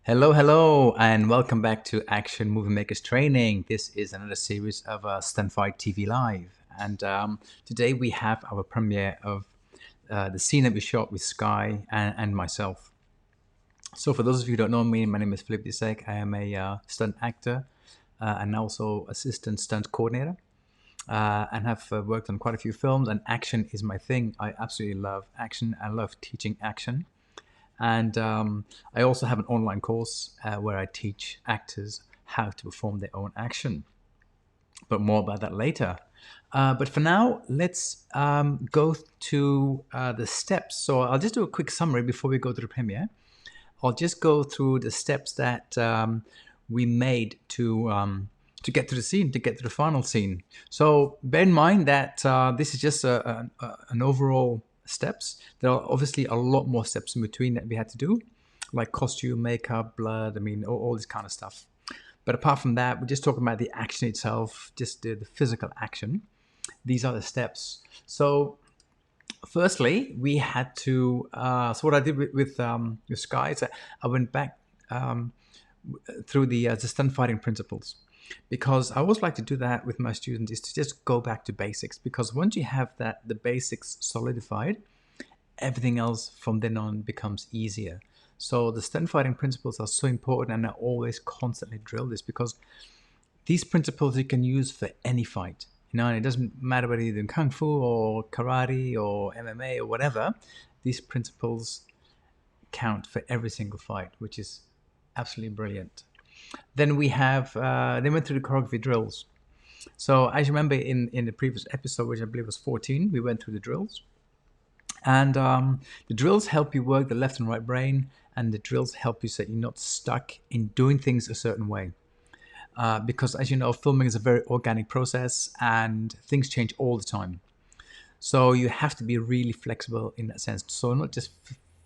Hello, hello, and welcome back to Action Movie Makers Training. This is another series of Stunt Fight TV Live, and today we have our premiere of the scene that we shot with Sky and myself. So, for those of you who don't know me, my name is Philippe Deseck. I am a stunt actor and also assistant stunt coordinator, and have worked on quite a few films. And action is my thing. I absolutely love action. I love teaching action. And I also have an online course where I teach actors how to perform their own action. But more about that later. But for now, let's go to the steps. So I'll just do a quick summary before we go to the premiere. I'll just go through the steps that we made to get to the scene, to get to the final scene. So bear in mind that this is just an overall steps. There are obviously a lot more steps in between that we had to do, like costume, makeup, blood, all this kind of stuff. But apart from that, we're just talking about the action itself, just the physical action. These are the steps. So firstly, we had to, so what I did with Sky is that I went back through the stunt fighting principles, because I always like to do that with my students, is to just go back to basics, because once you have the basics solidified, everything else from then on becomes easier. So the stunt fighting principles are so important, and I always constantly drill this, because these principles you can use for any fight. And it doesn't matter whether you're doing kung fu or karate or MMA or whatever. These principles count for every single fight, which is absolutely brilliant. Then we have, they went through the choreography drills. So as you remember in the previous episode, which I believe was 14, we went through the drills. And the drills help you work the left and right brain, and the drills help you so you're not stuck in doing things a certain way. Because as you know, filming is a very organic process and things change all the time. So you have to be really flexible in that sense. So not just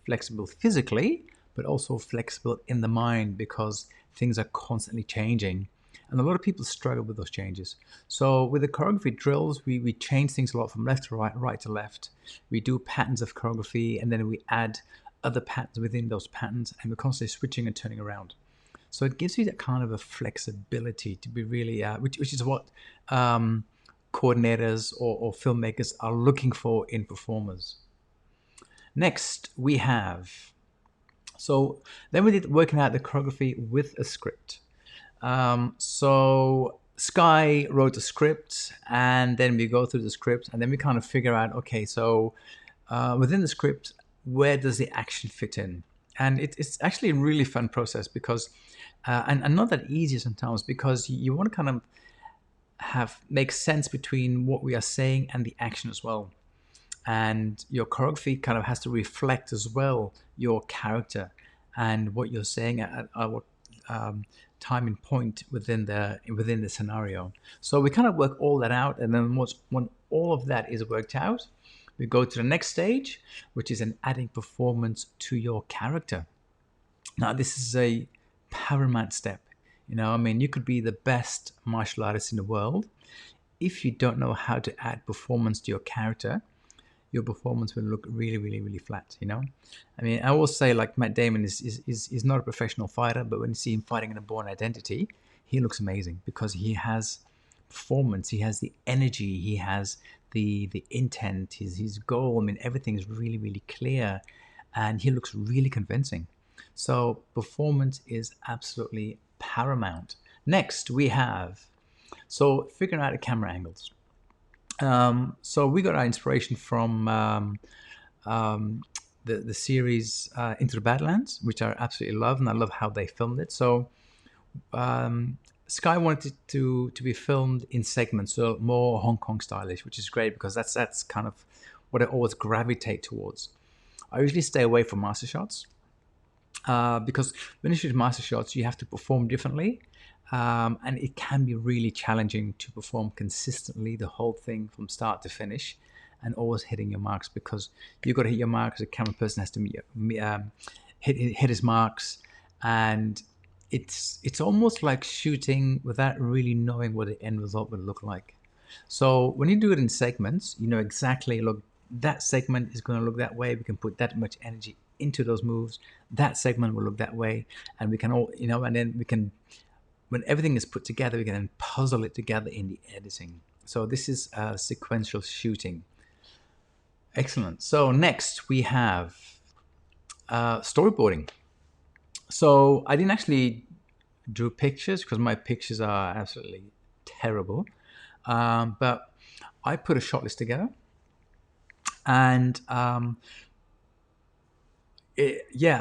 flexible physically, but also flexible in the mind, because things are constantly changing. And a lot of people struggle with those changes. So with the choreography drills, we change things a lot from left to right, right to left. We do patterns of choreography, and then we add other patterns within those patterns, and we're constantly switching and turning around. So it gives you that kind of a flexibility to be really, which is what coordinators or filmmakers are looking for in performers. Next, we have, so then we did working out the choreography with a script. So Sky wrote a script, and then we go through the script, and then we kind of figure out, okay, so within the script, where does the action fit in? And it's actually a really fun process, because and not that easy sometimes, because you want to kind of make sense between what we are saying and the action as well. And your choreography kind of has to reflect as well your character and what you're saying at what time and point within the scenario. So we kind of work all that out, and then when all of that is worked out, we go to the next stage, which is an adding performance to your character. Now, this is a paramount step. You could be the best martial artist in the world. If you don't know how to add performance to your character, your performance will look really, really, really flat. I always say, like, Matt Damon is not a professional fighter, but when you see him fighting in a Bourne Identity, he looks amazing, because he has performance, he has the energy, he has the intent, his goal. Everything is really, really clear, and he looks really convincing. So performance is absolutely paramount. Next, we have, so figuring out the camera angles. So we got our inspiration from the series Into the Badlands, which I absolutely love, and I love how they filmed it. So Sky wanted it to be filmed in segments, so more Hong Kong stylish, which is great, because that's kind of what I always gravitate towards. I usually stay away from master shots, because when you shoot master shots, you have to perform differently. And it can be really challenging to perform consistently the whole thing from start to finish, and always hitting your marks, because you've got to hit your marks. The camera person has to hit his marks, and it's almost like shooting without really knowing what the end result would look like. So when you do it in segments, you know exactly, look, that segment is going to look that way. We can put that much energy into those moves. That segment will look that way, and we can all, and then we can, when everything is put together, we can then puzzle it together in the editing. So this is sequential shooting. Excellent. So next we have storyboarding. So I didn't actually do pictures because my pictures are absolutely terrible. But I put a shot list together, and I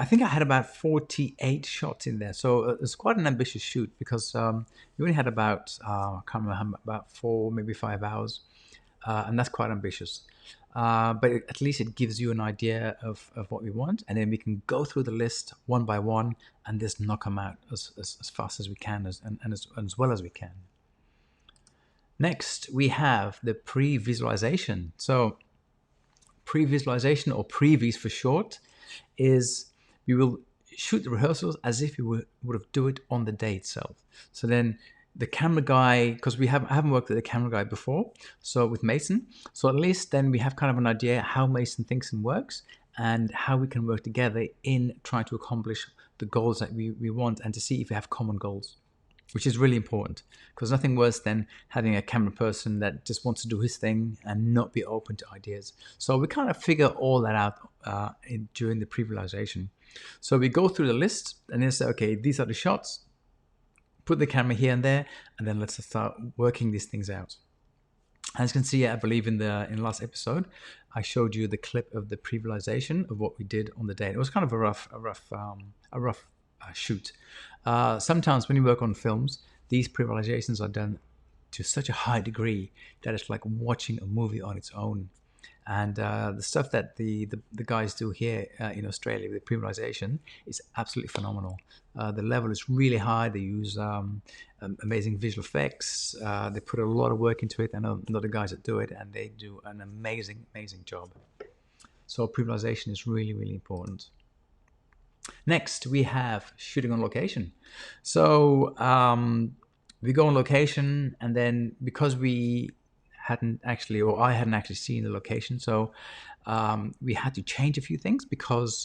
think I had about 48 shots in there. So it's quite an ambitious shoot because we only had about, I can't remember, about 4, maybe 5 hours. And that's quite ambitious. But at least it gives you an idea of what we want. And then we can go through the list one by one and just knock them out as fast as we can and as well as we can. Next, we have the pre-visualization. So pre-visualization, or previs for short, is we will shoot the rehearsals as if we would have do it on the day itself. So then the camera guy, because I haven't worked with a camera guy before, so with Mason, so at least then we have kind of an idea how Mason thinks and works and how we can work together in trying to accomplish the goals that we want, and to see if we have common goals, which is really important, because nothing worse than having a camera person that just wants to do his thing and not be open to ideas. So we kind of figure all that out during the pre-visualization. So we go through the list and then say, okay, these are the shots, put the camera here and there, and then let's start working these things out. As you can see, I believe in the last episode, I showed you the clip of the pre-visualization of what we did on the day. It was kind of a rough shoot. Sometimes when you work on films, these pre-visualizations are done to such a high degree that it's like watching a movie on its own. And the stuff that the guys do here in Australia with the pre-visualization is absolutely phenomenal. The level is really high. They use amazing visual effects. They put a lot of work into it. I know a lot of guys that do it, and they do an amazing job. So pre-visualization is really, really important. Next, we have shooting on location. So we go on location, and then because I hadn't actually seen the location, so we had to change a few things because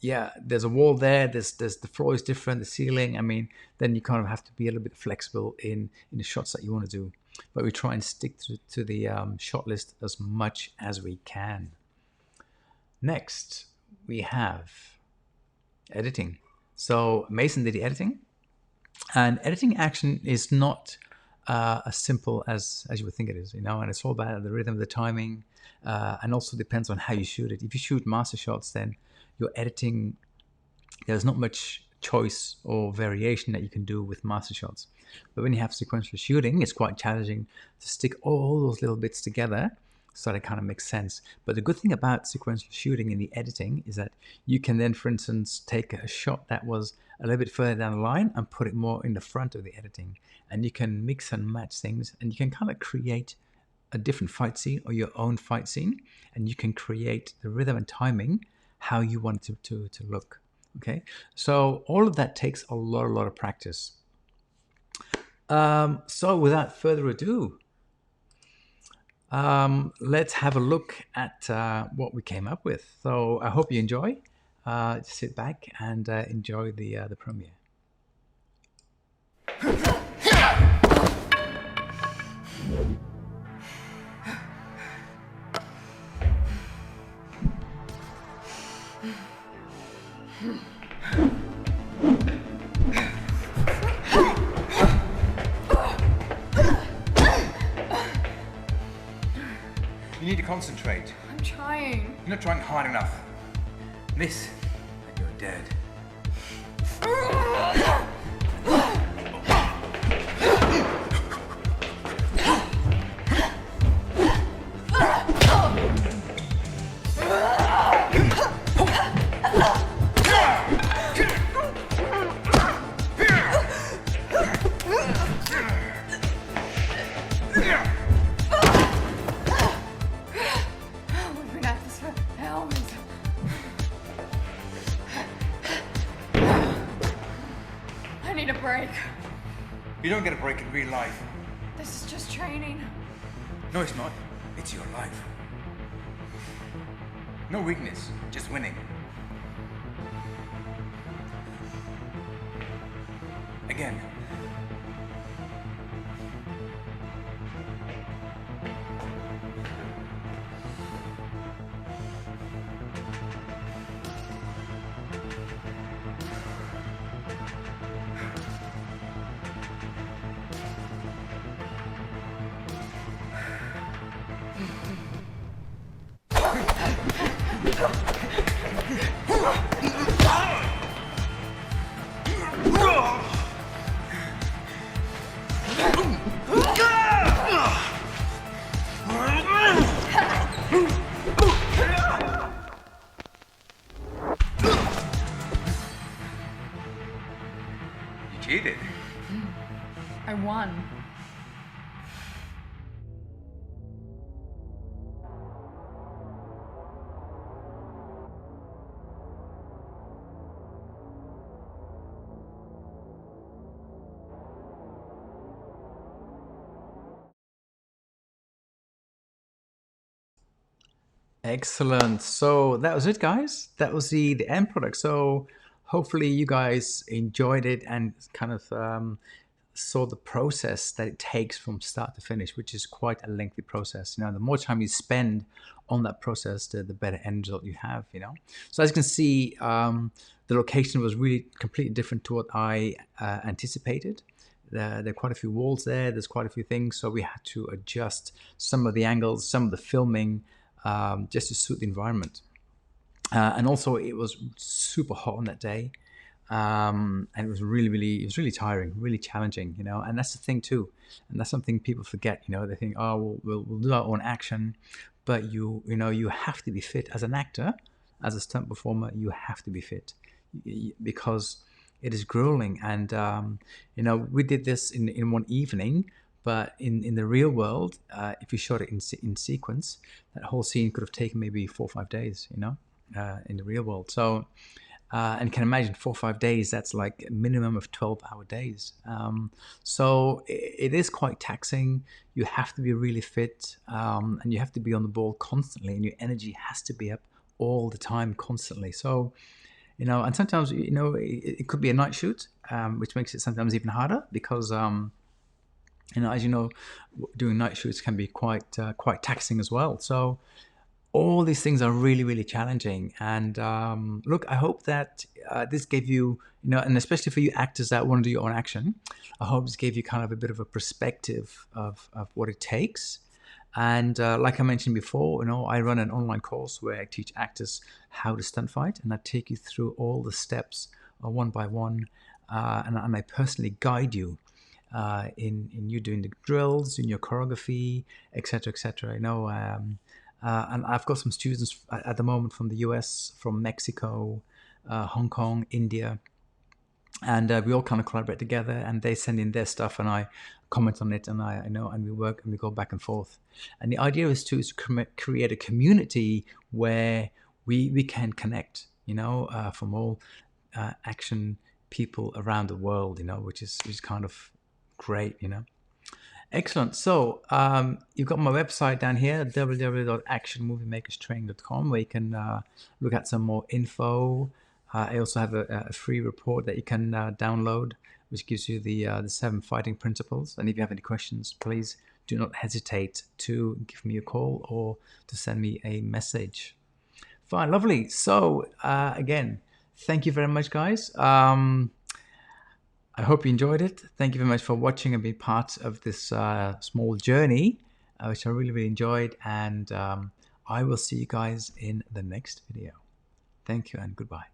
there's a wall there, there's the floor is different, the ceiling. I mean, then you kind of have to be a little bit flexible in the shots that you want to do, but we try and stick to the shot list as much as we can. Next, we have editing. So Mason did the editing, and editing action is not as simple as you would think it is, and it's all about the rhythm, the timing, and also depends on how you shoot it. If you shoot master shots, then your editing, there's not much choice or variation that you can do with master shots. But when you have sequential shooting, it's quite challenging to stick all those little bits together so that it kind of makes sense. But the good thing about sequential shooting in the editing is that you can then, for instance, take a shot that was a little bit further down the line and put it more in the front of the editing. And you can mix and match things, and you can kind of create a different fight scene or your own fight scene, and you can create the rhythm and timing how you want it to look. Okay, so all of that takes a lot of practice. So without further ado, let's have a look at what we came up with. So I hope you enjoy. Sit back and enjoy the premiere. You need to concentrate. I'm trying. You're not trying hard enough. Miss, and you're dead. We've been at this for hours. I need a break. You don't get a break in real life. This is just training. No, it's not. It's your life. No weakness, just winning. again. You cheated. I won. Excellent. So that was it, guys. That was the end product. So hopefully you guys enjoyed it and kind of saw the process that it takes from start to finish, which is quite a lengthy process. You know, the more time you spend on that process, the better end result you have. You know, so as you can see, the location was really completely different to what I anticipated. There are quite a few walls there. There's quite a few things, so we had to adjust some of the angles, some of the filming, just to suit the environment. And also, it was super hot on that day, and it was really tiring, really challenging, you know. And that's the thing too, and that's something people forget. You know, they think, oh, we'll do our own action, but you know, you have to be fit as an actor, as a stunt performer. You have to be fit because it is grueling. And you know, we did this in one evening. But in the real world, if you shot it in sequence, that whole scene could have taken maybe 4 or 5 days, you know, in the real world. So, and you can imagine 4 or 5 days, that's like a minimum of 12-hour days. So it is quite taxing. You have to be really fit, and you have to be on the ball constantly, and your energy has to be up all the time, constantly. So, you know, and sometimes, you know, it could be a night shoot, which makes it sometimes even harder because, you know, as you know, doing night shoots can be quite taxing as well. So all these things are really challenging. And look, I hope that this gave you, you know, and especially for you actors that want to do your own action, I hope this gave you kind of a bit of a perspective of what it takes. And like I mentioned before, you know, I run an online course where I teach actors how to stunt fight, and I take you through all the steps one by one, and I personally guide you in you doing the drills, in your choreography, etc., etc. You know, and I've got some students at the moment from the US, from Mexico, Hong Kong, India, and we all kind of collaborate together. And they send in their stuff, and I comment on it, and I know, and we work and we go back and forth. And the idea is to create a community where we can connect. You know, from all action people around the world. You know, which is kind of great, you know. Excellent. So you've got my website down here, www.actionmoviemakerstraining.com, where you can look at some more info. I also have a free report that you can download, which gives you the 7 fighting principles. And if you have any questions, please do not hesitate to give me a call or to send me a message. Fine, lovely. So again, thank you very much, guys. I hope you enjoyed it. Thank you very much for watching and being part of this small journey, which I really enjoyed. And I will see you guys in the next video. Thank you and goodbye.